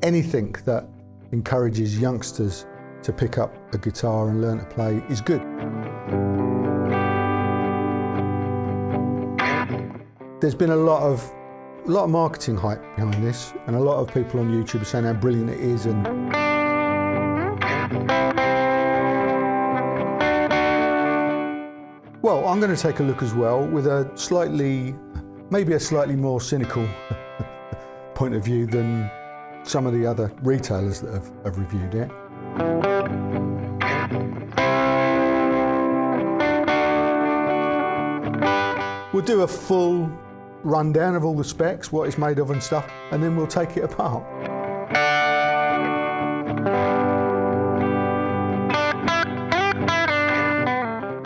anything that encourages youngsters to pick up a guitar and learn to play is good. There's been a lot of marketing hype behind this, and a lot of people on YouTube are saying how brilliant it is. And well, I'm going to take a look as well with a maybe a slightly more cynical point of view than some of the other retailers that have reviewed it. We'll do a full rundown of all the specs, what it's made of and stuff, and then we'll take it apart.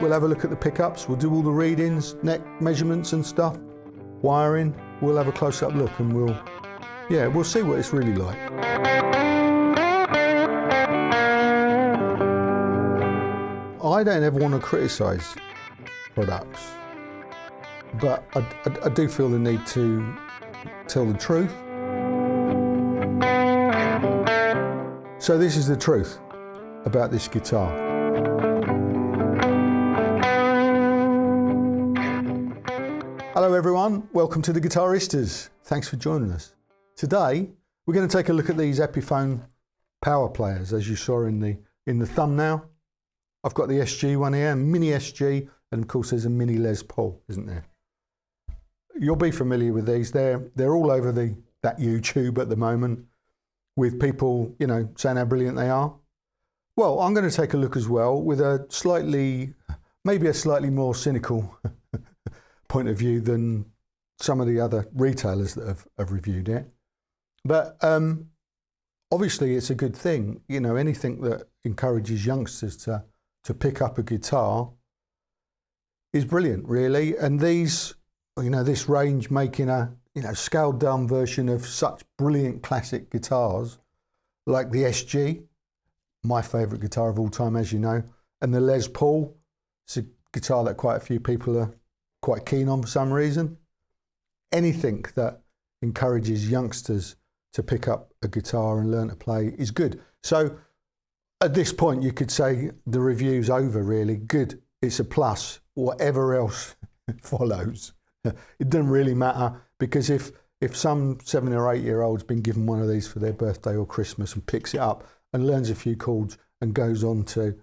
We'll have a look at the pickups, we'll do all the readings, neck measurements and stuff, wiring. We'll have a close-up look and we'll see what it's really like. I don't ever want to criticise products, but I do feel the need to tell the truth. So this is the truth about this guitar. Hello everyone, welcome to the Guitaristas. Thanks for joining us. Today we're going to take a look at these Epiphone power players, as you saw in the thumbnail. I've got the SG one here, mini SG, and of course there's a mini Les Paul, isn't there? You'll be familiar with these. They're all over that YouTube at the moment, with people, you know, saying how brilliant they are. Well, I'm going to take a look as well with a maybe a slightly more cynical point of view than some of the other retailers that have reviewed it. But obviously it's a good thing, you know, anything that encourages youngsters to pick up a guitar is brilliant, really. And these, you know, this range making a, you know, scaled down version of such brilliant classic guitars like the SG, my favourite guitar of all time, as you know, and the Les Paul. It's a guitar that quite a few people are quite keen on for some reason. Anything that encourages youngsters to pick up a guitar and learn to play is good. So at this point you could say the review's over, really. Good, it's a plus. Whatever else follows, it doesn't really matter, because if some 7 or 8 year old's been given one of these for their birthday or Christmas and picks it up and learns a few chords and goes on to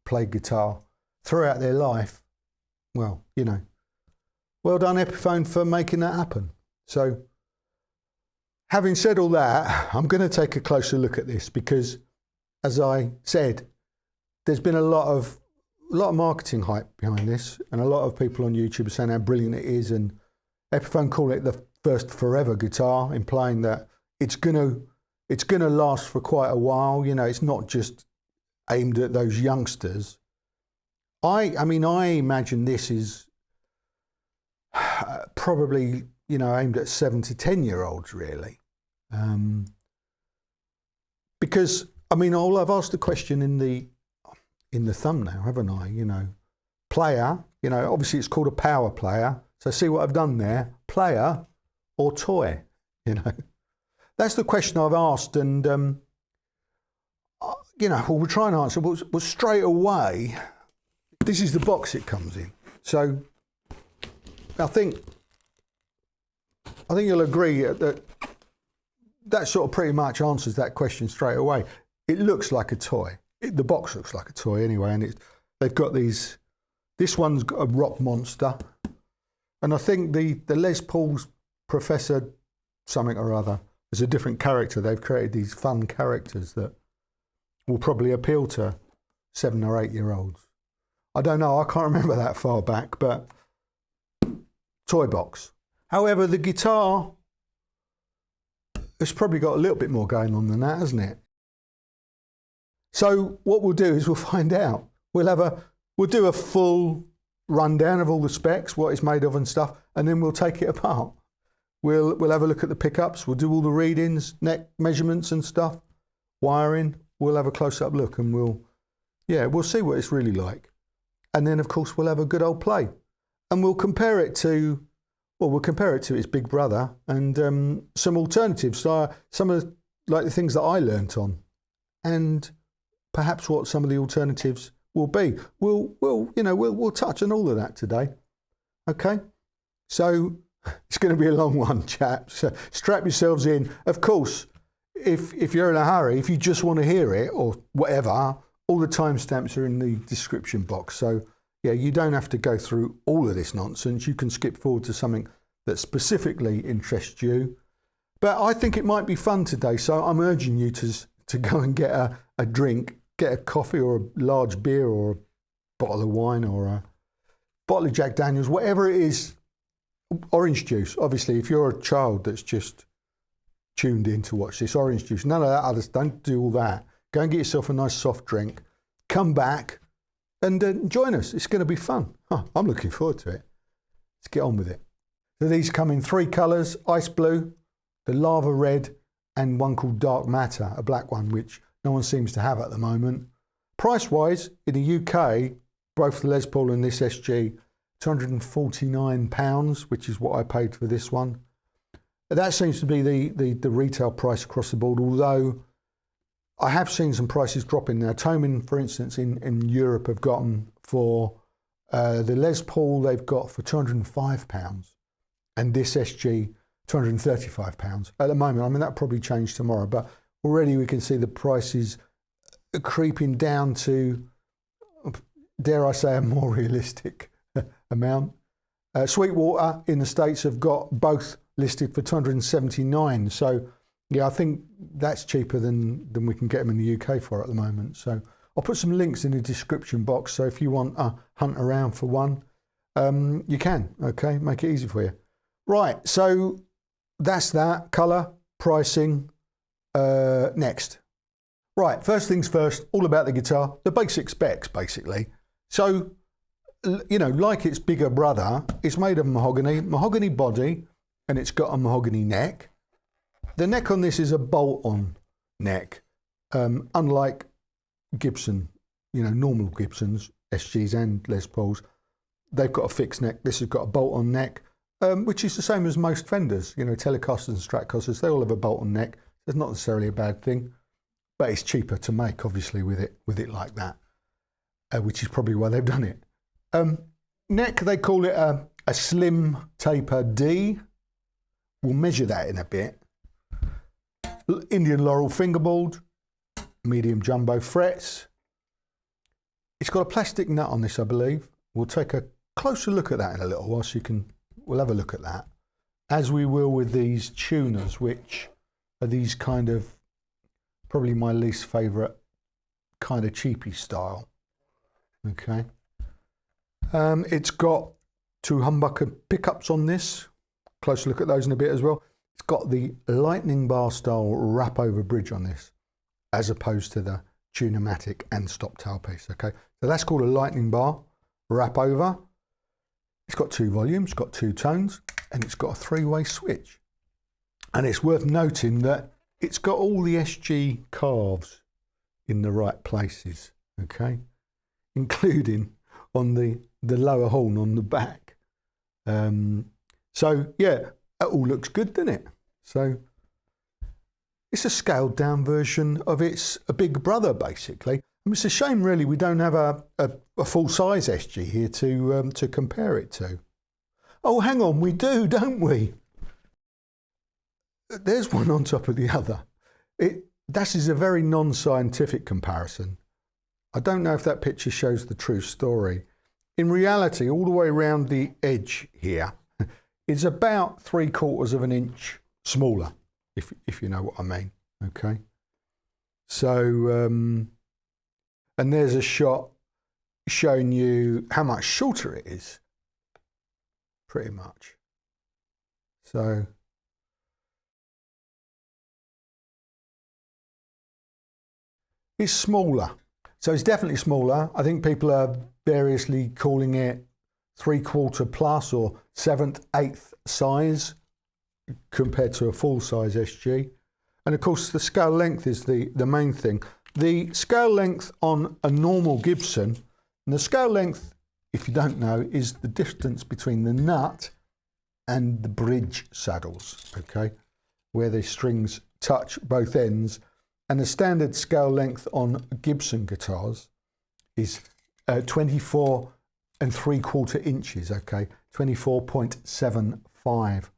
play guitar throughout their life, well, you know, well done Epiphone for making that happen. So having said all that, I'm going to take a closer look at this because, as I said, there's been a lot of marketing hype behind this, and a lot of people on YouTube are saying how brilliant it is, and Epiphone call it the first forever guitar, implying that it's gonna last for quite a while. You know, it's not just aimed at those youngsters. I mean, I imagine this is probably, you know, aimed at 7 to 10 year olds, really. Because, I mean, I've asked the question in the thumbnail, haven't I? You know, player, you know, obviously it's called a power player. So see what I've done there, player or toy, you know. That's the question I've asked, and, you know, we'll try and answer, but straight away, this is the box it comes in. So I think you'll agree that sort of pretty much answers that question straight away. It looks like a toy. The box looks like a toy anyway, and they've got these. This one's got a rock monster, and I think the Les Paul's Professor something or other is a different character. They've created these fun characters that will probably appeal to 7 or 8 year olds. I don't know. I can't remember that far back, but toy box. However, the guitar has probably got a little bit more going on than that, hasn't it? So what we'll do is we'll find out. We'll do a full rundown of all the specs, what it's made of and stuff, and then we'll take it apart. We'll have a look at the pickups. We'll do all the readings, neck measurements and stuff, wiring. We'll have a close-up look, and we'll see what it's really like. And then, of course, we'll have a good old play, and we'll compare it to its big brother and some alternatives. So some of like the things that I learnt on, and perhaps what some of the alternatives will be. We'll touch on all of that today. Okay, so it's going to be a long one, chaps. So strap yourselves in. Of course, if you're in a hurry, if you just want to hear it or whatever, all the timestamps are in the description box. So yeah, you don't have to go through all of this nonsense. You can skip forward to something that specifically interests you. But I think it might be fun today, so I'm urging you to go and get a drink, get a coffee or a large beer or a bottle of wine or a bottle of Jack Daniels, whatever it is. Orange juice, obviously, if you're a child that's just tuned in to watch this, orange juice, none of that others, don't do all that. Go and get yourself a nice soft drink, come back and join us. It's going to be fun. I'm looking forward to it. Let's get on with it. So these come in 3 colours, ice blue, the lava red, and one called dark matter, a black one, which no one seems to have at the moment. Price-wise, in the UK, both the Les Paul and this SG, £249, which is what I paid for this one. That seems to be the retail price across the board, although I have seen some prices dropping now. Tomin, for instance, in Europe have gotten for the Les Paul, they've got for £205, and this SG, £235 at the moment. I mean, that probably changed tomorrow, but already we can see the prices creeping down to, dare I say, a more realistic amount. Sweetwater in the States have got both listed for $279. So yeah, I think that's cheaper than we can get them in the UK for at the moment. So I'll put some links in the description box. So if you want to hunt around for one, you can, okay? Make it easy for you. Right, so that's that. Colour, pricing, next. Right, first things first, all about the guitar, the basic specs basically. So, you know, like its bigger brother, it's made of mahogany body, and it's got a mahogany neck. The neck on this is a bolt-on neck, unlike Gibson, you know, normal Gibsons, SGs and Les Pauls. They've got a fixed neck. This has got a bolt-on neck, which is the same as most Fenders. You know, Telecasters and Stratocasters, they all have a bolt-on neck. It's not necessarily a bad thing, but it's cheaper to make, obviously, with it like that, which is probably why they've done it. Neck, they call it a slim taper D. We'll measure that in a bit. Indian Laurel fingerboard, medium jumbo frets. It's got a plastic nut on this, I believe. We'll take a closer look at that in a little while, so we'll have a look at that, as we will with these tuners, which are these kind of, probably my least favourite kind of cheapy style. Okay. It's got 2 humbucker pickups on this. Closer look at those in a bit as well. It's got the lightning bar style wrap over bridge on this, as opposed to the Tune-o-matic and stop tailpiece. Okay, so that's called a lightning bar wrap over. It's got 2 volumes, got 2 tones, and it's got a 3-way switch. And it's worth noting that it's got all the SG carves in the right places. Okay, including on the lower horn on the back. So yeah, it all looks good, doesn't it? So it's a scaled down version of its big brother, basically. I mean, it's a shame, really, we don't have a full size SG here to compare it to. Oh, hang on, we do, don't we? There's one on top of the other. That is a very non-scientific comparison. I don't know if that picture shows the true story. In reality, all the way around the edge here, it's about 3/4 of an inch smaller, if you know what I mean. Okay. So, and there's a shot showing you how much shorter it is, pretty much. So, it's smaller. So it's definitely smaller. I think people are variously calling it 3/4 plus or 1/7, 1/8 size compared to a full size SG. And of course the scale length is the main thing. The scale length on a normal Gibson, and the scale length, if you don't know, is the distance between the nut and the bridge saddles, okay, where the strings touch both ends, and the standard scale length on Gibson guitars is 24 3/4 inches, okay, 24.75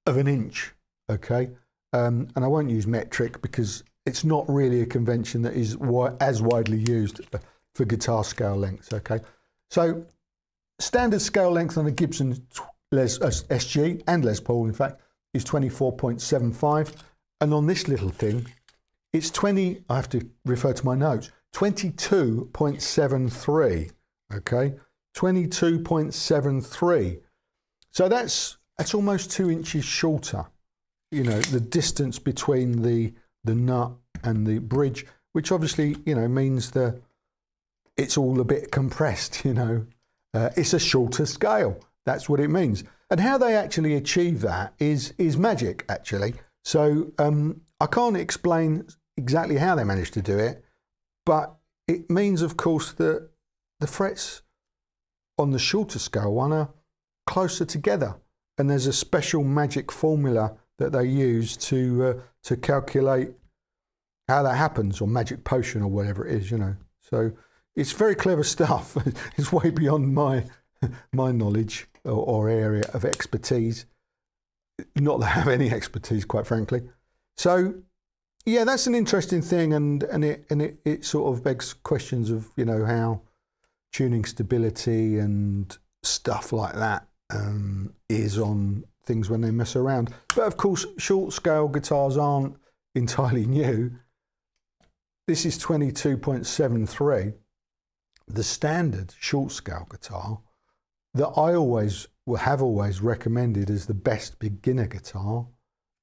of an inch, okay, and I won't use metric because it's not really a convention that is as widely used for guitar scale lengths, okay. So standard scale length on a Gibson SG and Les Paul, in fact, is 24.75, and on this little thing, it's I have to refer to my notes, 22.73, okay, 22.73. So that's almost 2 inches shorter, you know, the distance between the nut and the bridge, which obviously, you know, means that it's all a bit compressed, you know. It's a shorter scale. That's what it means. And how they actually achieve that is magic, actually. So I can't explain exactly how they managed to do it, but it means, of course, that the frets on the shorter scale one are closer together, and there's a special magic formula that they use to calculate how that happens, or magic potion, or whatever it is, you know. So it's very clever stuff. It's way beyond my knowledge or area of expertise. Not that I have any expertise, quite frankly. So yeah, that's an interesting thing, and it sort of begs questions of, you know, how tuning stability and stuff like that is on things when they mess around. But of course, short scale guitars aren't entirely new. This is 22.73. The standard short scale guitar that I have always recommended as the best beginner guitar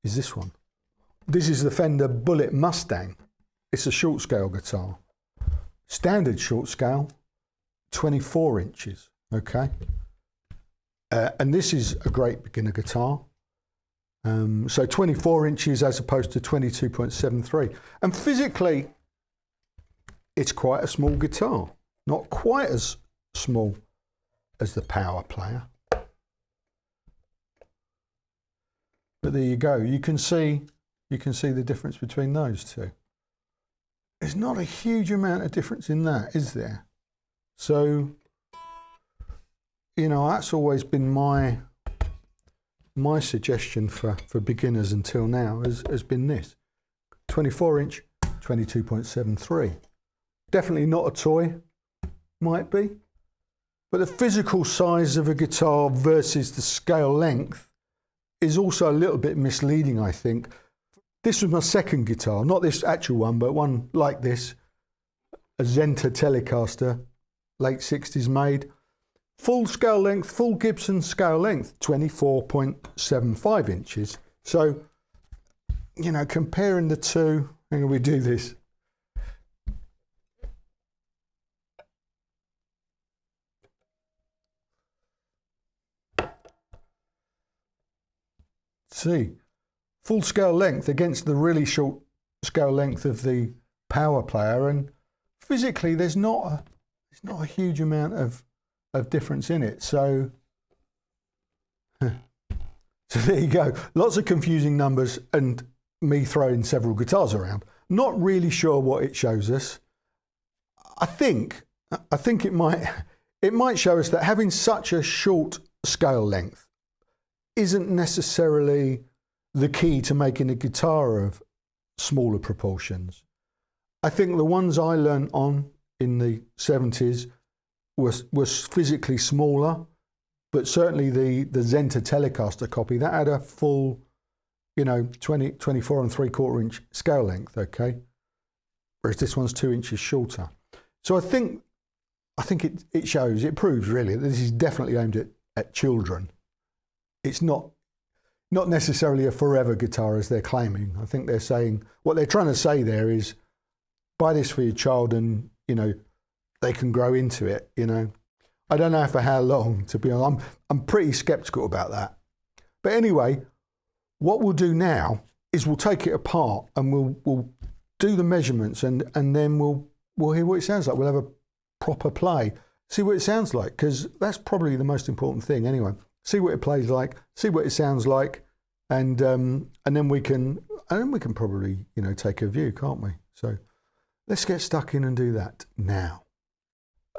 is this one. This is the Fender Bullet Mustang. It's a short scale guitar. Standard short scale, 24 inches, okay? And this is a great beginner guitar. So 24 inches as opposed to 22.73. And physically, it's quite a small guitar. Not quite as small as the PowerPlayer. But there you go. You can see the difference between those two. There's not a huge amount of difference in that, is there? So, you know, that's always been my suggestion for beginners until now has been this. 24 inch, 22.73. Definitely not a toy, might be. But the physical size of a guitar versus the scale length is also a little bit misleading, I think. This was my second guitar, not this actual one, but one like this, a Zenta Telecaster, late 60s made. Full scale length, full Gibson scale length, 24.75 inches. So, you know, comparing the two, how can we do this? See, full scale length against the really short scale length of the PowerPlayer, and physically there's not a huge amount of difference in it. So there you go. Lots of confusing numbers and me throwing several guitars around. Not really sure what it shows us. I think it might show us that having such a short scale length isn't necessarily the key to making a guitar of smaller proportions. I think the ones I learned on in the 70s was physically smaller, but certainly the Zenta Telecaster copy, that had a full, you know, 24 3/4 inch scale length, okay? Whereas this one's 2 inches shorter. So I think it shows, it proves really that this is definitely aimed at children. It's not necessarily a forever guitar as they're claiming. I think they're saying, what they're trying to say there is, buy this for your child and, you know, they can grow into it, you know. I don't know for how long, to be honest. I'm pretty skeptical about that. But anyway, what we'll do now is we'll take it apart and we'll do the measurements and then we'll hear what it sounds like. We'll have a proper play, see what it sounds like, because that's probably the most important thing anyway. See what it plays like, see what it sounds like, and then we can probably, you know, take a view, can't we? So let's get stuck in and do that now.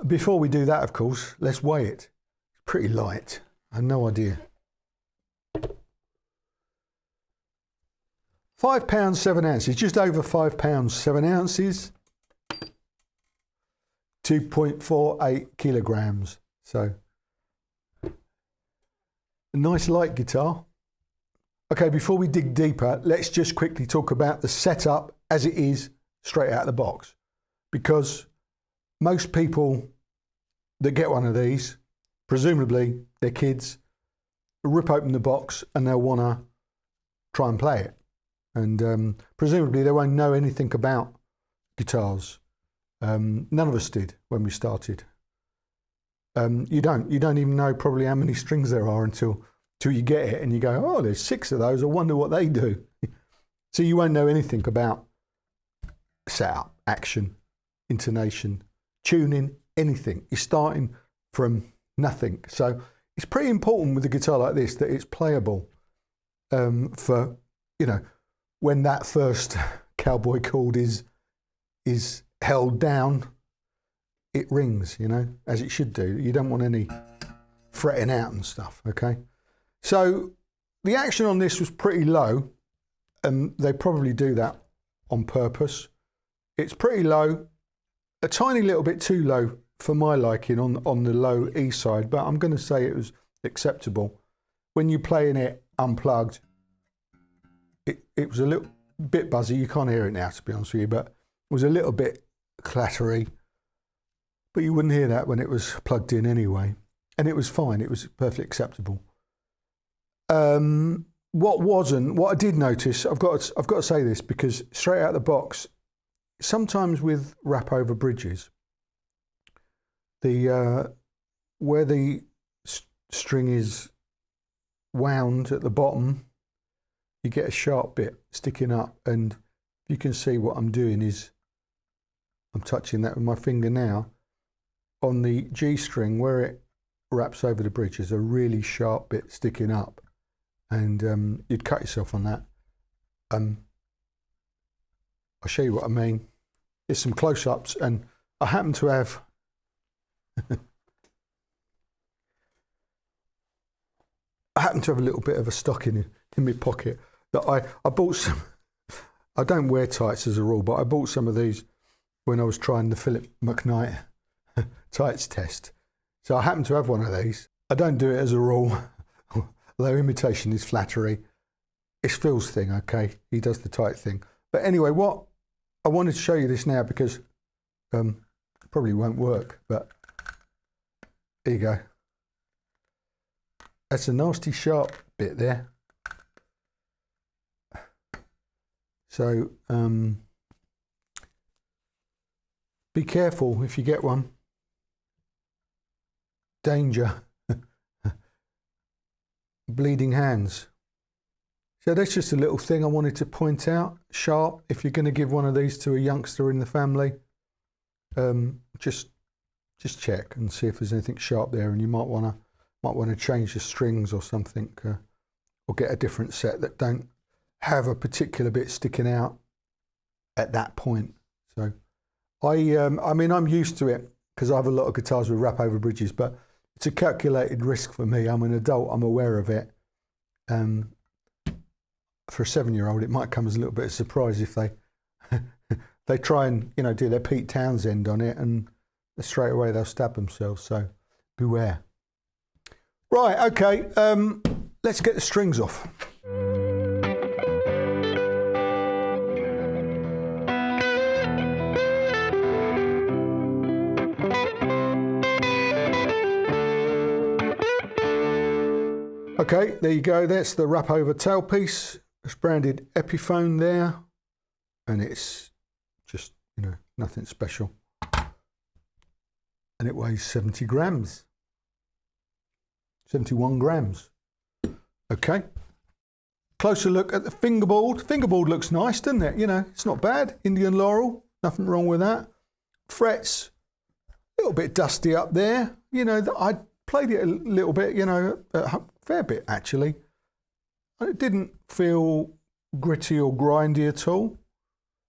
Before we do that, of course, let's weigh it. It's pretty light. I have no idea. £5 7 ounces, just over £5 7 ounces. 2.48 kilograms. So a nice light guitar. Okay, before we dig deeper, let's just quickly talk about the setup as it is straight out of the box. Because most people that get one of these, presumably their kids, rip open the box and they'll want to try and play it. And presumably they won't know anything about guitars. None of us did when we started. You don't even know probably how many strings there are until you get it and you go, oh, there's 6 of those, I wonder what they do. So you won't know anything about setup, action, intonation, tuning, anything. You're starting from nothing. So it's pretty important with a guitar like this that it's playable for, you know, when that first cowboy chord is held down, it rings, you know, as it should do. You don't want any fretting out and stuff, okay? So the action on this was pretty low, and they probably do that on purpose. It's pretty low, a tiny little bit too low for my liking on the low E side, but I'm going to say it was acceptable. When you're playing it unplugged, it was a little bit buzzy. You can't hear it now, to be honest with you, but it was a little bit clattery. But you wouldn't hear that when it was plugged in anyway. And it was fine. It was perfectly acceptable. What I did notice, I've got to say this, because straight out of the box, sometimes with wrap over bridges, where the string is wound at the bottom, you get a sharp bit sticking up, and you can see what I'm doing is I'm touching that with my finger now. On the G string, where it wraps over the bridge, there's a really sharp bit sticking up, and you'd cut yourself on that. I'll show you what I mean. There's some close-ups, and I happen to have a little bit of a stocking in my pocket that I bought some. I don't wear tights as a rule, but I bought some of these when I was trying the Philip McKnight tights test. So I happen to have one of these. I don't do it as a rule, although imitation is flattery. It's Phil's thing, okay? He does the tight thing. But anyway, what I wanted to show you this now, because it probably won't work, but here you go. That's a nasty sharp bit there. So be careful if you get one. Danger. Bleeding hands. So that's just a little thing I wanted to point out. Sharp, if you're going to give one of these to a youngster in the family, just check and see if there's anything sharp there, and you might want to change the strings or something, or get a different set that don't have a particular bit sticking out at that point. So I mean, I'm used to it because I have a lot of guitars with wrap over bridges, but it's a calculated risk for me. I'm an adult, I'm aware of it. For a 7-year-old, it might come as a little bit of a surprise if they try and, you know, do their Pete Townsend on it, and straight away they'll stab themselves. So beware. Right, okay, let's get the strings off. Okay, there you go. That's the wrap over tailpiece. It's branded Epiphone there, and it's just, you know, nothing special. And it weighs 70 grams. 71 grams. Okay. Closer look at the fingerboard. Fingerboard looks nice, doesn't it? You know, it's not bad. Indian laurel, nothing wrong with that. Frets, a little bit dusty up there. You know, I played it a little bit, you know, a fair bit actually. It didn't feel gritty or grindy at all.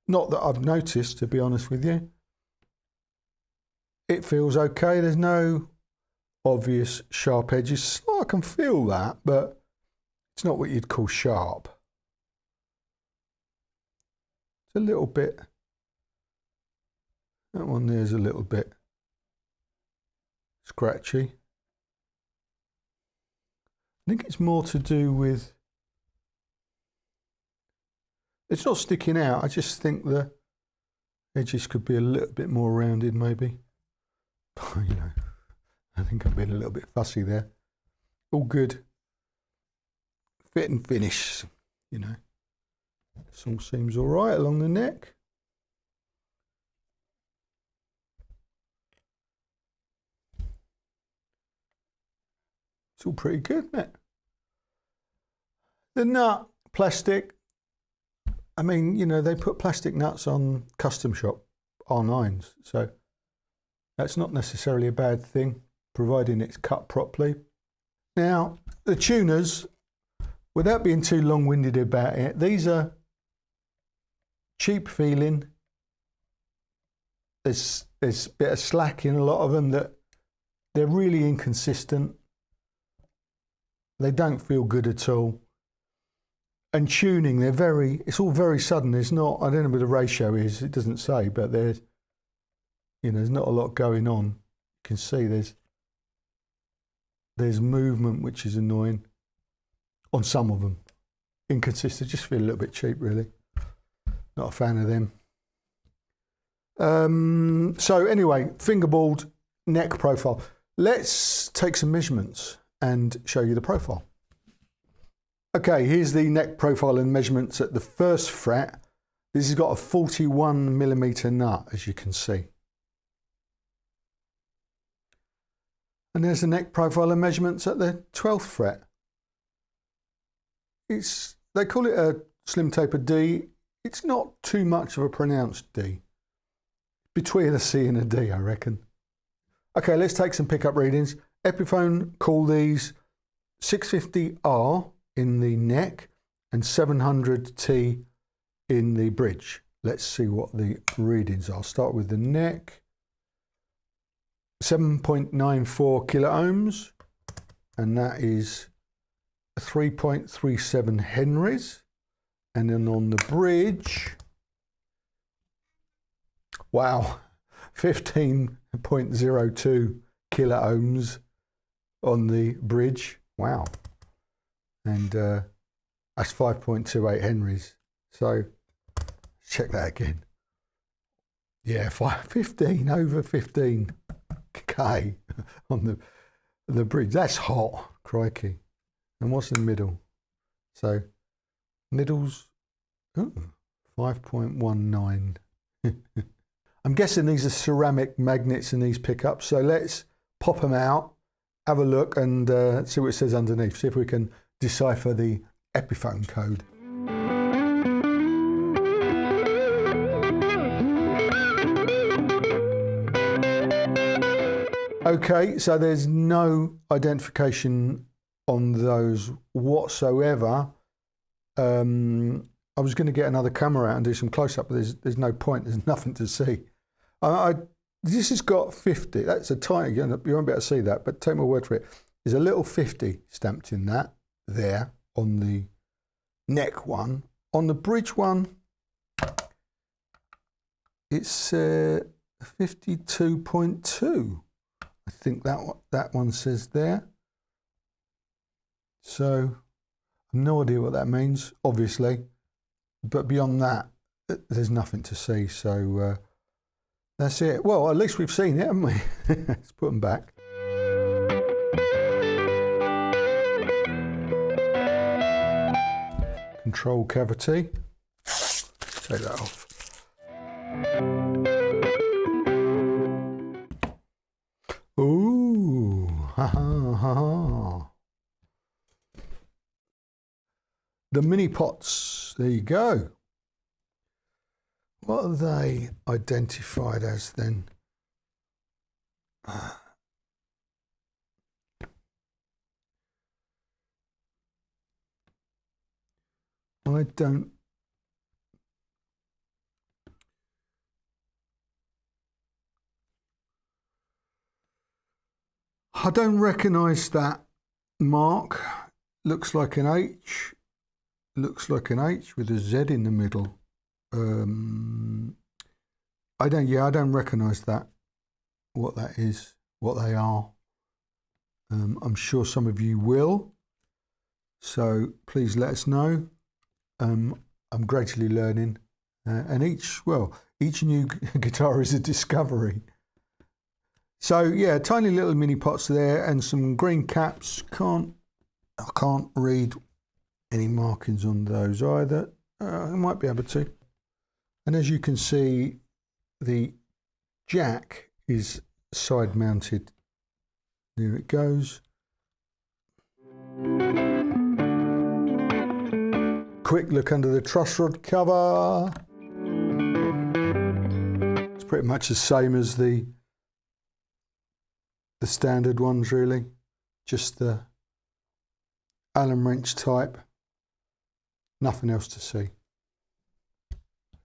Not that I've noticed, to be honest with you. It feels okay. There's no obvious sharp edges. I can feel that, but it's not what you'd call sharp. It's a little bit. That one there's a little bit scratchy. I think it's more to do with, it's not sticking out. I just think the edges could be a little bit more rounded, maybe. You know, I think I'm being a little bit fussy there. All good. Fit and finish, you know. This all seems all right along the neck. It's all pretty good, isn't it? The nut, plastic. I mean, you know, they put plastic nuts on custom shop R9s, so that's not necessarily a bad thing, providing it's cut properly. Now, the tuners, without being too long-winded about it, these are cheap feeling. There's a bit of slack in a lot of them, that they're really inconsistent. They don't feel good at all. And tuning, it's all very sudden. There's not, I don't know what the ratio is, it doesn't say, but there's not a lot going on. You can see there's movement, which is annoying on some of them. Inconsistent, just feel a little bit cheap, really. Not a fan of them. So anyway, fingerboard, neck profile. Let's take some measurements and show you the profile. Okay, here's the neck profile and measurements at the first fret. This has got a 41mm nut, as you can see. And there's the neck profile and measurements at the 12th fret. They call it a slim taper D. It's not too much of a pronounced D. Between a C and a D, I reckon. Okay, let's take some pickup readings. Epiphone call these 650R in the neck and 700T in the bridge. Let's see what the readings are. I'll start with the neck. 7.94 kilo ohms, and that is 3.37 Henrys. And then on the bridge, wow, 15.02 kilo ohms on the bridge. Wow. And that's 5.28 Henrys. So check that again. Yeah, 15 over 15K on the bridge. That's hot, crikey. And what's in the middle? So middle's 5.19. I'm guessing these are ceramic magnets in these pickups. So let's pop them out, have a look, and see what it says underneath. See if we can decipher the Epiphone code. Okay, so there's no identification on those whatsoever. I was going to get another camera out and do some close-up, but there's no point. There's nothing to see. This has got 50. That's a tiny. You won't be able to see that, but take my word for it. There's a little 50 stamped in that there on the neck one. On the bridge one, it's 52.2. I think that one says there. So I've no idea what that means, obviously. But beyond that, there's nothing to see. So that's it. Well, at least we've seen it, haven't we? Let's put them back. Control cavity. Take that off. Ooh, ha ha ha. The mini pots, there you go. What are they identified as then? I don't recognise that mark. Looks like an H. Looks like an H with a Z in the middle. I don't recognise that. What that is, what they are. I'm sure some of you will. So please let us know. I'm gradually learning, and each new guitar is a discovery. So yeah, tiny little mini pots there, and some green caps. I can't read any markings on those either. I might be able to. And as you can see, the jack is side mounted. There it goes. Quick look under the truss rod cover. It's pretty much the same as the standard ones, really. Just the Allen wrench type. Nothing else to see.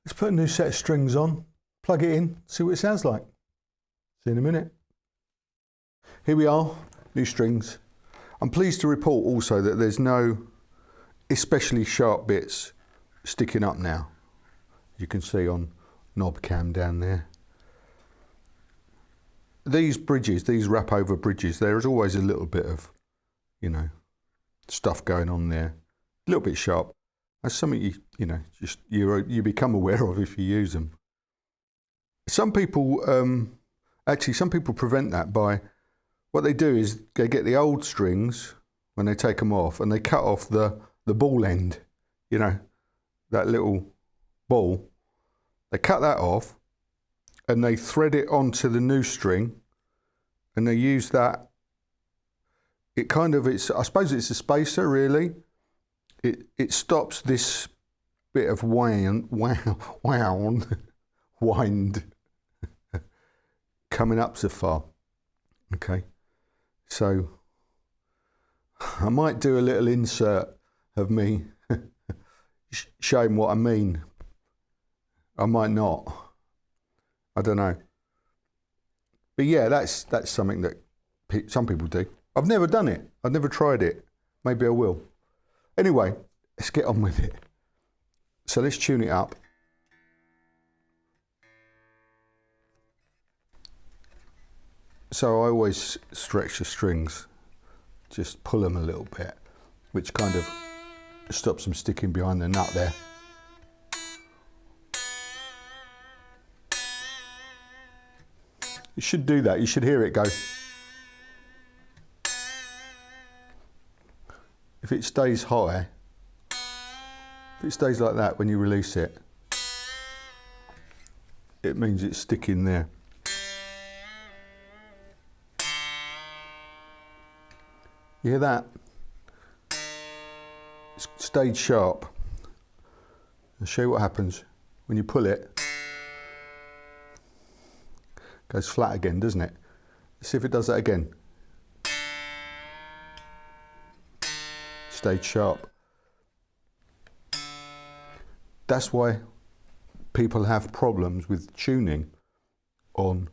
Let's put a new set of strings on, plug it in, see what it sounds like. See you in a minute. Here we are, new strings. I'm pleased to report also that there's no especially sharp bits sticking up now. You can see on knob cam down there. These bridges, these wrap over bridges, there is always a little bit of, stuff going on there. A little bit sharp. That's something you become aware of if you use them. Some people prevent that by, what they do is they get the old strings when they take them off, and they cut off the ball end, that little ball. They cut that off and they thread it onto the new string, and they use that. I suppose it's a spacer, really. It stops this bit of wind coming up so far. Okay, so I might do a little insert of me showing what I mean. I might not. I don't know. But yeah, that's something that some people do. I've never done it. I've never tried it. Maybe I will. Anyway, let's get on with it. So let's tune it up. So I always stretch the strings, just pull them a little bit, which kind of stops them sticking behind the nut there. You should do that, you should hear it go. If it stays high, if it stays like that when you release it, it means it's sticking there. You hear that? It's stayed sharp. I'll show you what happens when you pull it. It goes flat again, doesn't it? Let's see if it does that again. Stayed sharp. That's why people have problems with tuning on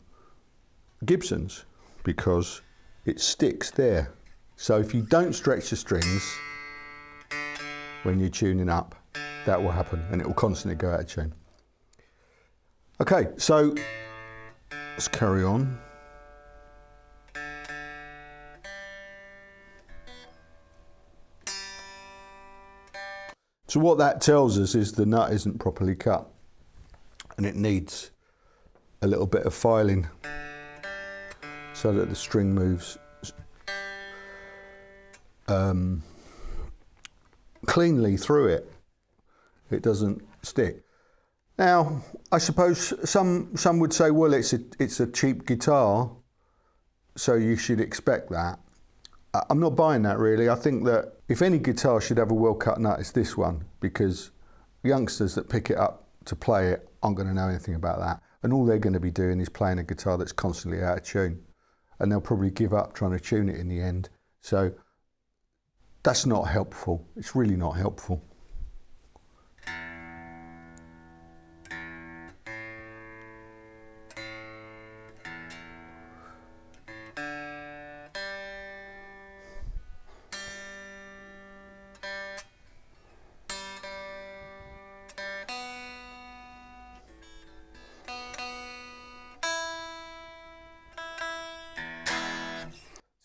Gibsons, because it sticks there. So if you don't stretch the strings when you're tuning up, that will happen and it will constantly go out of tune. Okay, so let's carry on. So what that tells us is the nut isn't properly cut and it needs a little bit of filing so that the string moves cleanly through it. It doesn't stick. Now, I suppose some would say, well, it's a cheap guitar, so you should expect that. I'm not buying that, really. I think that if any guitar should have a well-cut nut, it's this one, because youngsters that pick it up to play it aren't going to know anything about that. And all they're going to be doing is playing a guitar that's constantly out of tune. And they'll probably give up trying to tune it in the end. So that's not helpful. It's really not helpful.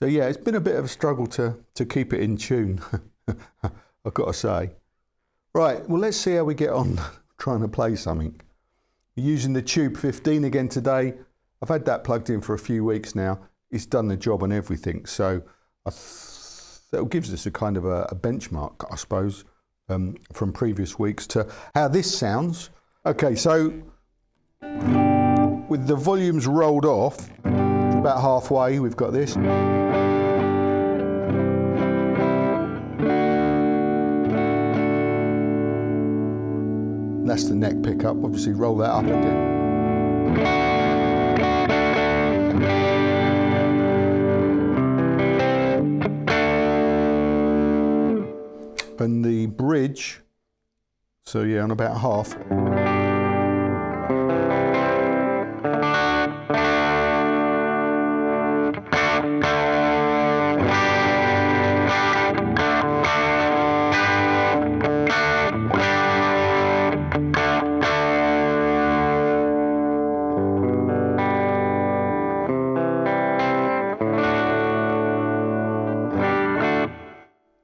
So yeah, it's been a bit of a struggle to keep it in tune, I've got to say. Right, well, let's see how we get on trying to play something. Using the Tube 15 again today. I've had that plugged in for a few weeks now. It's done the job on everything, so that gives us a kind of a benchmark, I suppose, from previous weeks to how this sounds. Okay, so with the volumes rolled off, about halfway, we've got this. That's the neck pickup. Obviously, roll that up again. And the bridge, so yeah, on about half.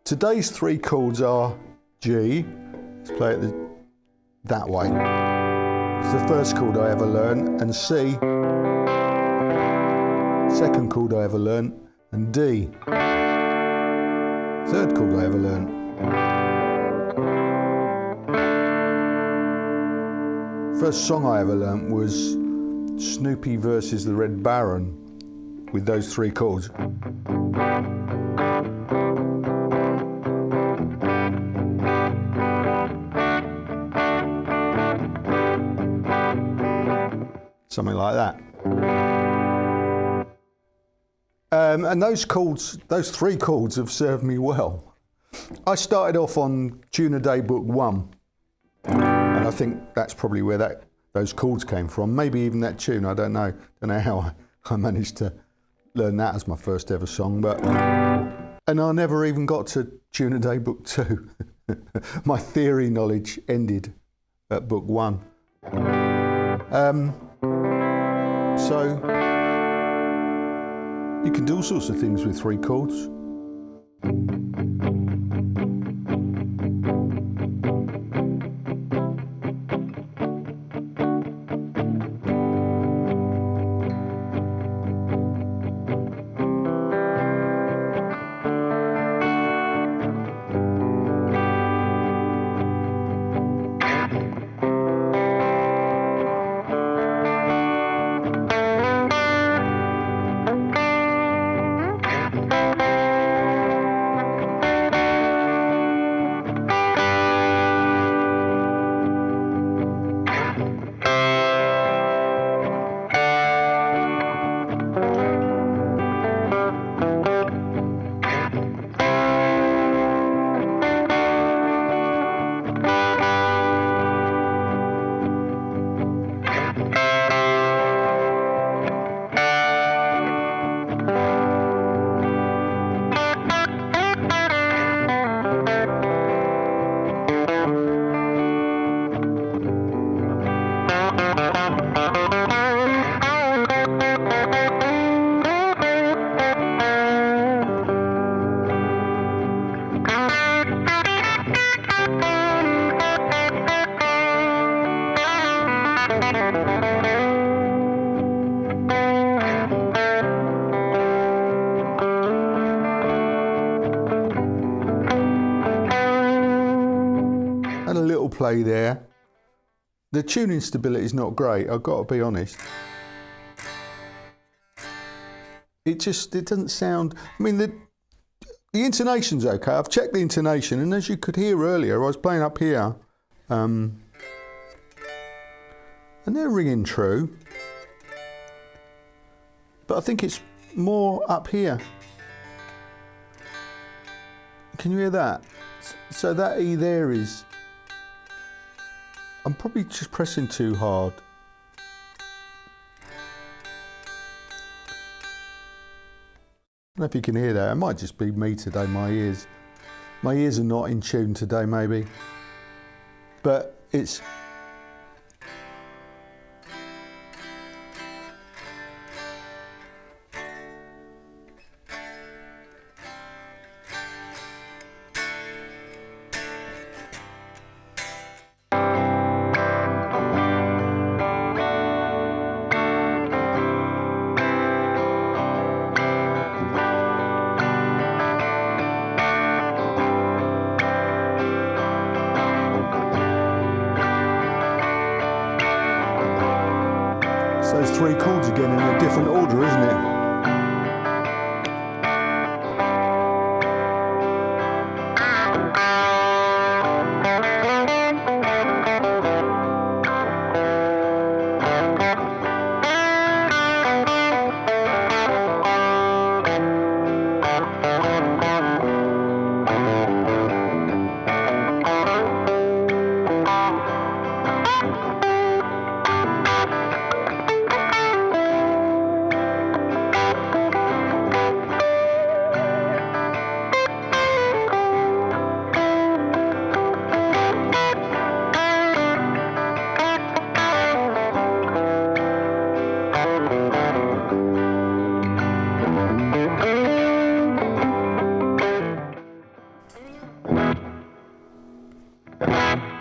Today's three chords are G, let's play it that way. It's the first chord I ever learned, and C, second chord I ever learned, and D, third chord I ever learned. First song I ever learned was Snoopy versus the Red Baron with those three chords. Something like that. And those chords, those three chords have served me well. I started off on Tune a Day Book 1, and I think that's probably where those chords came from. Maybe even that tune, I don't know. Don't know how I managed to learn that as my first ever song, and I never even got to Tune a Day Book 2. My theory knowledge ended at Book 1. So you can do all sorts of things with three chords. And a little play there. The tuning stability is not great, I've got to be honest. It doesn't sound, I mean, the intonation's okay. I've checked the intonation, and as you could hear earlier, I was playing up here, and they're ringing true. But I think it's more up here. Can you hear that? So that E there is, I'm probably just pressing too hard. I don't know if you can hear that. It might just be me today, my ears. My ears are not in tune today, maybe. But it's... three chords again in a different order, isn't it?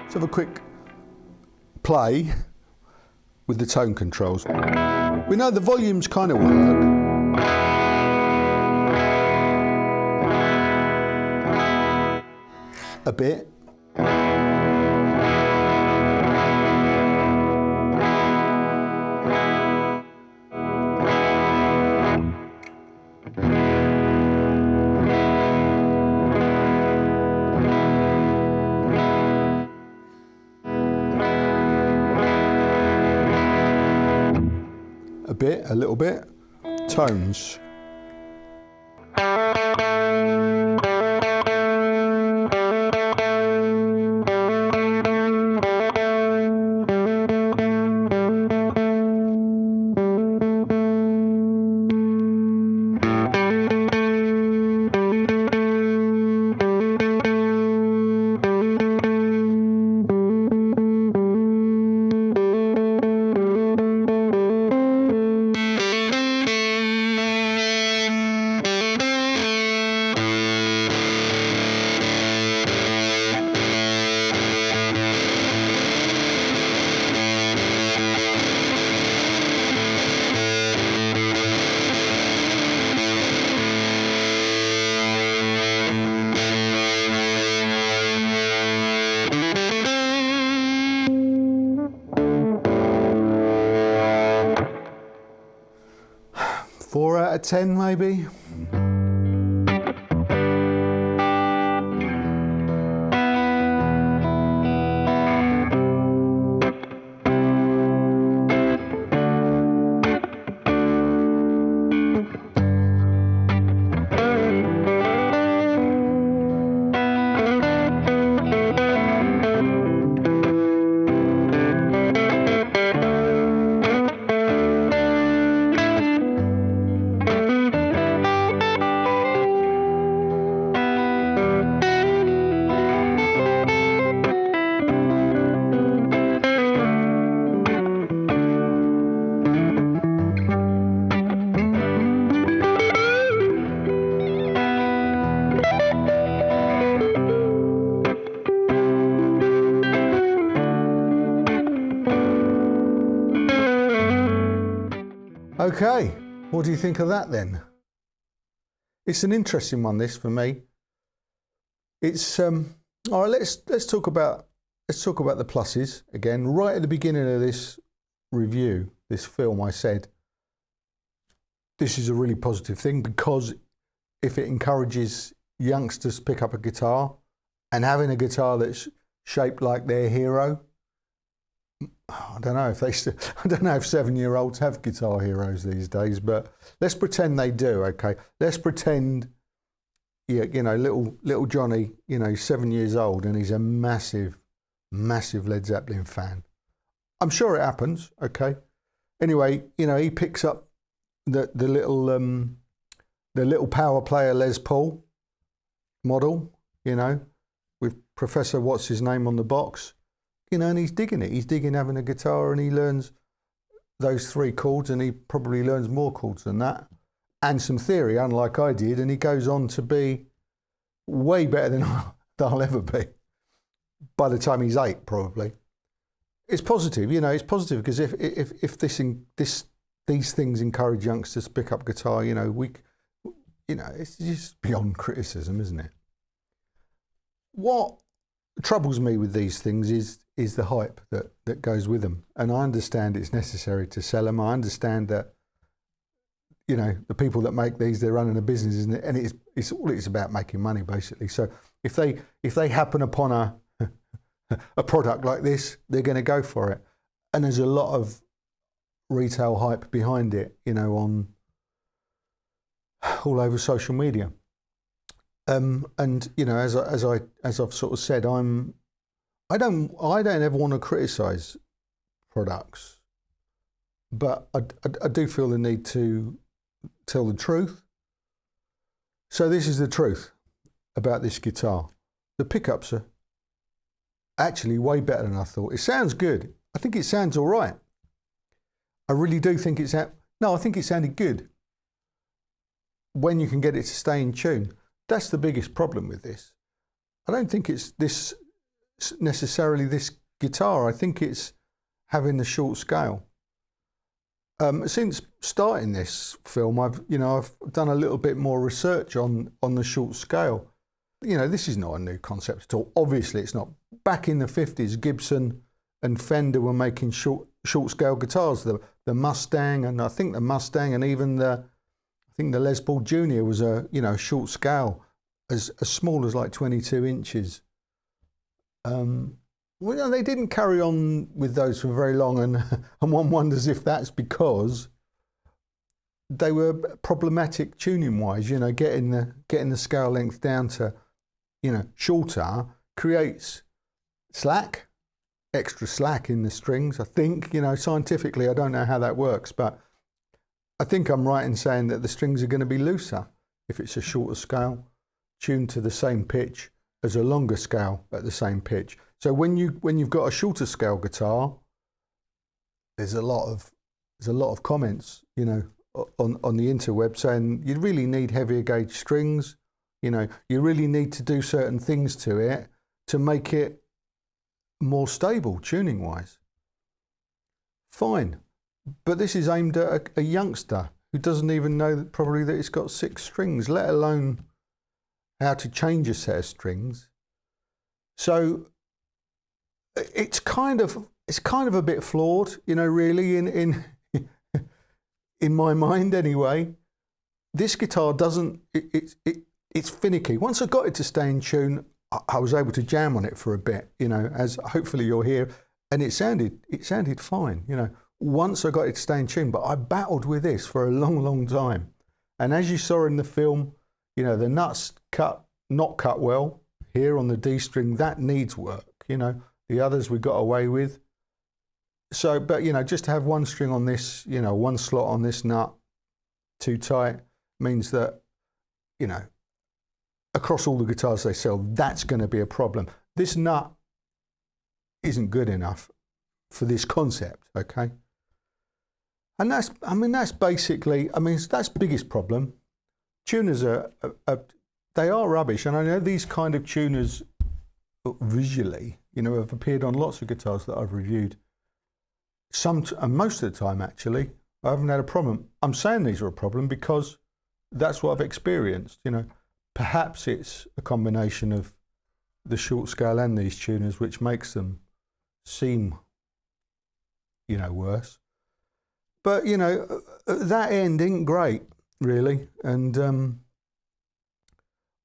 Let's have a quick play with the tone controls. We know the volumes kind of work. A bit. A little bit. Tones. Four out of 10 maybe. Okay, what do you think of that then? It's an interesting one, this, for me. It's all right. Let's talk about the pluses again. Right at the beginning of this review, this film, I said this is a really positive thing, because if it encourages youngsters to pick up a guitar, and having a guitar that's shaped like their hero. I don't know if I don't know if 7-year-olds have guitar heroes these days, but let's pretend they do. Okay, let's pretend, yeah, you know, little Johnny, you know, 7 years old, and he's a massive Led Zeppelin fan. I'm sure it happens. Okay, anyway, you know, he picks up the little PowerPlayer Les Paul model, you know, with Professor what's his name on the box. You know, and he's digging it. He's digging having a guitar, and he learns those 3 chords, and he probably learns more chords than that, and some theory, unlike I did, and he goes on to be way better than I'll ever be by the time he's 8, probably. It's positive, you know. It's positive because if these things encourage youngsters to pick up guitar, you know, it's just beyond criticism, isn't it? What troubles me with these things is is the hype that goes with them. And I understand it's necessary to sell them. I understand that, you know, the people that make these, they're running a business, isn't it? And it's all it's about making money, basically. So if they happen upon a product like this, they're going to go for it. And there's a lot of retail hype behind it, you know, on all over social media. And you know, as I've sort of said, I don't ever want to criticise products, but I do feel the need to tell the truth. So this is the truth about this guitar. The pickups are actually way better than I thought. It sounds good. I think it sounds all right. I really do think I think it sounded good when you can get it to stay in tune. That's the biggest problem with this. I don't think it's necessarily this guitar. I think it's having the short scale. Since starting this film, I've done a little bit more research on the short scale. You know, this is not a new concept at all. Obviously, it's not. Back in the 50s, Gibson and Fender were making short scale guitars. The Mustang, and I think the Mustang, and even the Les Paul Junior was a short scale, as small as like 22 inches. Well, they didn't carry on with those for very long, and one wonders if that's because they were problematic tuning wise. You know, getting the scale length down to, you know, shorter creates extra slack in the strings. I think, you know, scientifically, I don't know how that works, but I think I'm right in saying that the strings are going to be looser if it's a shorter scale, tuned to the same pitch as a longer scale at the same pitch. So when you've got a shorter scale guitar, there's a lot of comments, you know, on the interweb saying you really need heavier gauge strings. You know, you really need to do certain things to it to make it more stable tuning wise. Fine, but this is aimed at a youngster who doesn't even know probably that it's got 6 strings, let alone how to change a set of strings. So it's kind of a bit flawed, you know, really, in my mind anyway. This guitar doesn't, it's finicky. Once I got it to stay in tune, I was able to jam on it for a bit, you know, as hopefully you'll hear, and it sounded fine, you know, once I got it to stay in tune. But I battled with this for a long time. And as you saw in the film, you know, the nuts not cut well here on the D string. That needs work, you know. The others we got away with. So, but, you know, just to have one string on this, you know, one slot on this nut too tight means that, you know, across all the guitars they sell, that's going to be a problem. This nut isn't good enough for this concept, okay? And that's basically, that's the biggest problem. Tuners they are rubbish, and I know these kind of tuners visually, you know, have appeared on lots of guitars that I've reviewed. And most of the time, actually, I haven't had a problem. I'm saying these are a problem because that's what I've experienced, you know. Perhaps it's a combination of the short scale and these tuners which makes them seem, you know, worse. But, you know, that end ain't great, really. And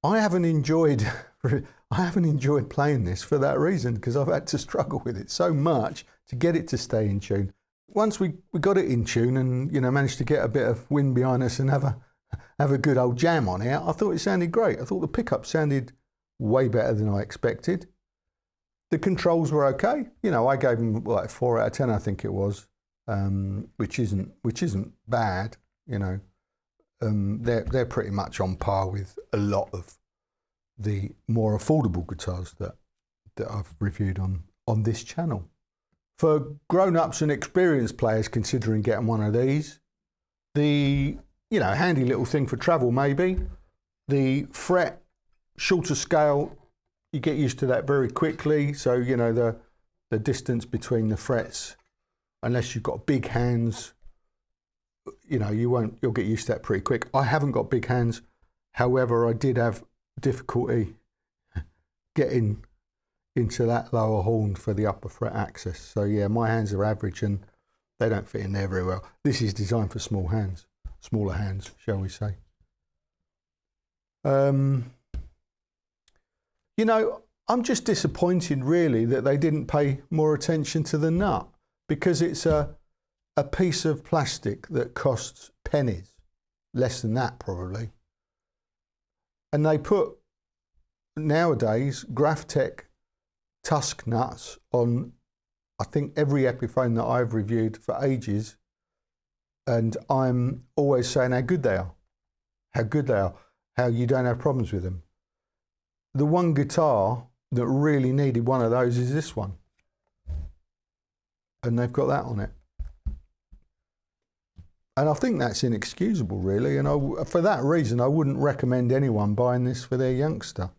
I haven't enjoyed playing this for that reason, because I've had to struggle with it so much to get it to stay in tune. Once we got it in tune and, you know, managed to get a bit of wind behind us and have a good old jam on it, I thought it sounded great. I thought the pickup sounded way better than I expected. The controls were okay. You know, I gave them like 4 out of 10, I think it was, which isn't bad. You know, they're pretty much on par with a lot of the more affordable guitars that I've reviewed on this channel. For grown-ups and experienced players considering getting one of these, the, you know, handy little thing for travel maybe, the fret shorter scale, you get used to that very quickly. So, you know, the distance between the frets, unless you've got big hands, you know, you'll get used to that pretty quick. I haven't got big hands. However, I did have difficulty getting into that lower horn for the upper fret access. So yeah, my hands are average and they don't fit in there very well. This is designed for smaller hands, shall we say. You know, I'm just disappointed really that they didn't pay more attention to the nut, because it's a piece of plastic that costs pennies, less than that probably. And they put, nowadays, Graphtec tusk nuts on, I think, every Epiphone that I've reviewed for ages. And I'm always saying how good they are, how you don't have problems with them. The one guitar that really needed one of those is this one. And they've got that on it. And I think that's inexcusable, really. And for that reason, I wouldn't recommend anyone buying this for their youngster.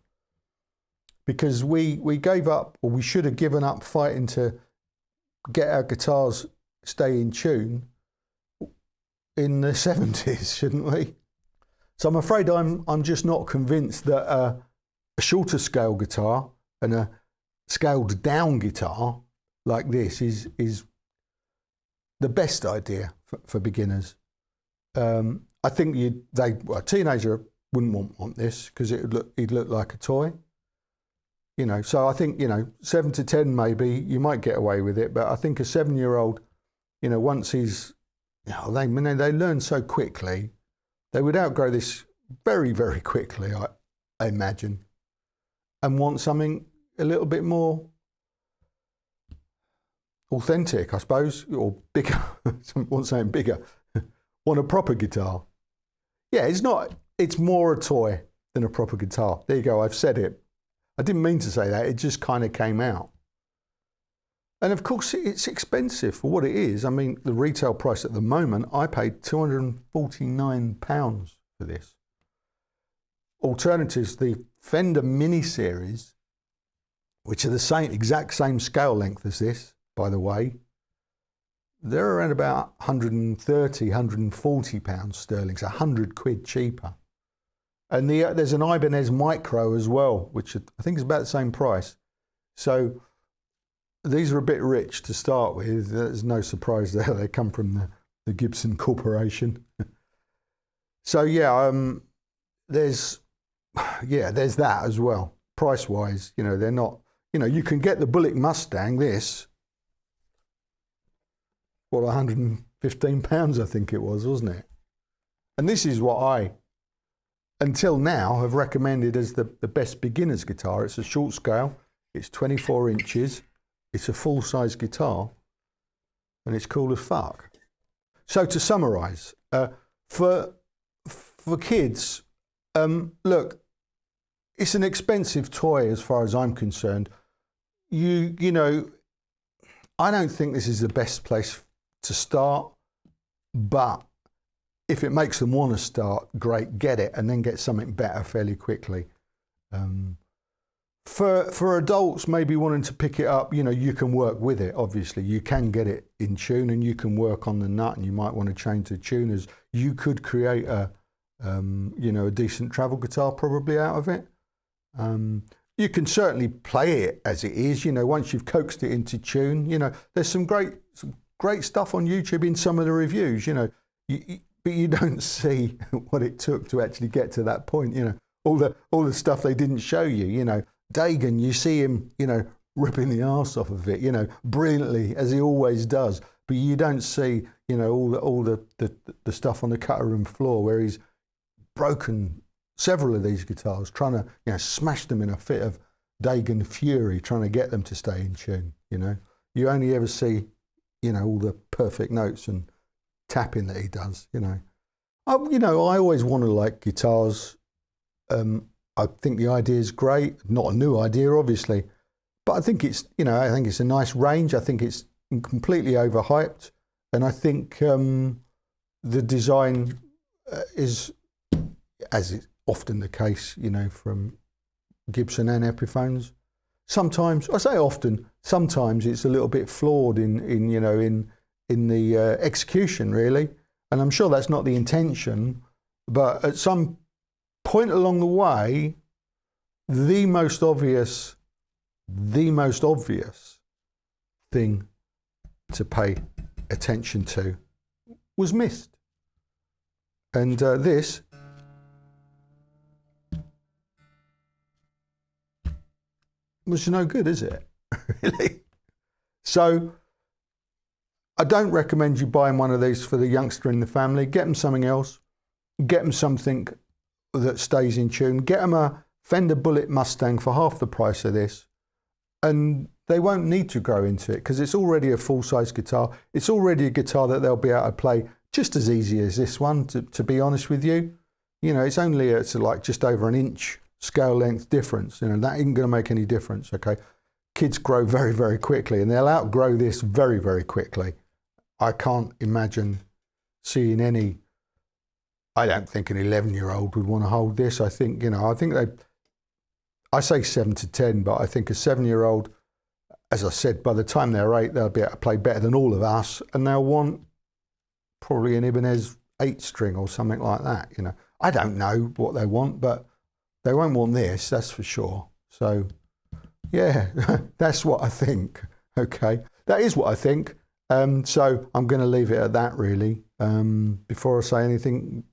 Because we gave up, or we should have given up fighting to get our guitars stay in tune in the 70s, shouldn't we? So I'm afraid I'm just not convinced that a shorter scale guitar and a scaled down guitar like this is the best idea for beginners. I think a teenager wouldn't want this, because he'd look like a toy. You know, so I think, you know, 7 to 10 maybe you might get away with it, but I think a 7-year-old, you know, once he's, you know, they learn so quickly, they would outgrow this very, very quickly, I imagine, and want something a little bit more authentic, I suppose, or bigger. Want something bigger. Want a proper guitar. Yeah, it's more a toy than a proper guitar. There you go, I've said it. I didn't mean to say that, it just kind of came out. And of course, it's expensive for what it is. I mean, the retail price at the moment, I paid £249 for this. Alternatives, the Fender Mini Series, which are the exact same scale length as this, by the way, they're around about £130, £140 sterling, so £100 cheaper. And there's an Ibanez Micro as well, which I think is about the same price. So these are a bit rich to start with. There's no surprise there. They come from the Gibson Corporation. So yeah, there's that as well. Price-wise, you know, they're not, you know, you can get the Bullock Mustang, this, what, £115 I think it was, wasn't it? And this is what I, until now, have recommended as the best beginner's guitar. It's a short scale, it's 24 inches, it's a full-size guitar, and it's cool as fuck. So to summarise, for kids, look, it's an expensive toy as far as I'm concerned. You know, I don't think this is the best place to start, but if it makes them want to start, great, get it, and then get something better fairly quickly. For adults maybe wanting to pick it up, you know, you can work with it, obviously. You can get it in tune and you can work on the nut, and you might want to change the tuners. You could create you know, a decent travel guitar probably out of it. You can certainly play it as it is, you know, once you've coaxed it into tune. You know, there's some great stuff on YouTube in some of the reviews, you know, but you don't see what it took to actually get to that point, you know, all the stuff they didn't show you, you know. Dagan, you see him, you know, ripping the arse off of it, you know, brilliantly, as he always does, but you don't see, you know, all the stuff on the cutter room floor where he's broken several of these guitars, trying to, you know, smash them in a fit of Dagan fury, trying to get them to stay in tune, you know. You only ever see, you know, all the perfect notes and tapping that he does, you know. I always want to like guitars. I think the idea is great. Not a new idea, obviously, but I think it's, you know, I think it's a nice range. I think it's completely overhyped, and I think the design is, as is often the case, you know, from Gibson and Epiphones. Sometimes, I say often, sometimes it's a little bit flawed in you know, in the execution, really. And I'm sure that's not the intention, but at some point along the way, the most obvious the most obvious thing to pay attention to was missed. And this was no good, is it? Really? So I don't recommend you buying one of these for the youngster in the family. Get them something else. Get them something that stays in tune. Get them a Fender Bullet Mustang for half the price of this, and they won't need to grow into it because it's already a full-size guitar. It's already a guitar that they'll be able to play just as easy as this one, to be honest with you. You know, it's only like just over an inch scale length difference. You know, that isn't going to make any difference, okay? Kids grow very, very quickly, and they'll outgrow this very, very quickly. I can't imagine seeing any. I don't think an 11-year-old would want to hold this. I think, you know, I say 7 to 10, but I think a 7-year-old, as I said, by the time they're 8, they'll be able to play better than all of us, and they'll want probably an Ibanez 8-string or something like that. You know, I don't know what they want, but they won't want this, that's for sure. So, yeah, that's what I think. Okay, that is what I think. So I'm going to leave it at that, really. Before I say anything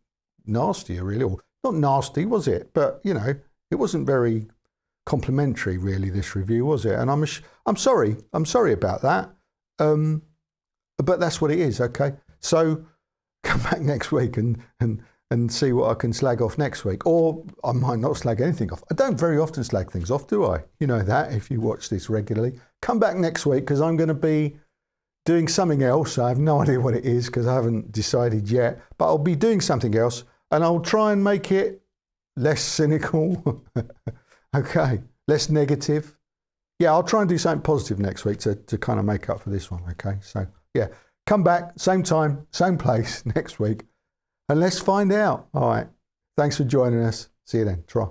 nastier, really, or not nasty, was it? But you know, it wasn't very complimentary, really. This review, was it? And I'm sorry about that. But that's what it is. Okay. So come back next week and see what I can slag off next week. Or I might not slag anything off. I don't very often slag things off, do I? You know that if you watch this regularly. Come back next week because I'm going to be doing something else. I have no idea what it is because I haven't decided yet. But I'll be doing something else and I'll try and make it less cynical. Okay, less negative. Yeah, I'll try and do something positive next week to kind of make up for this one. Okay, so yeah. Come back, same time, same place next week, and let's find out. All right. Thanks for joining us. See you then. Try.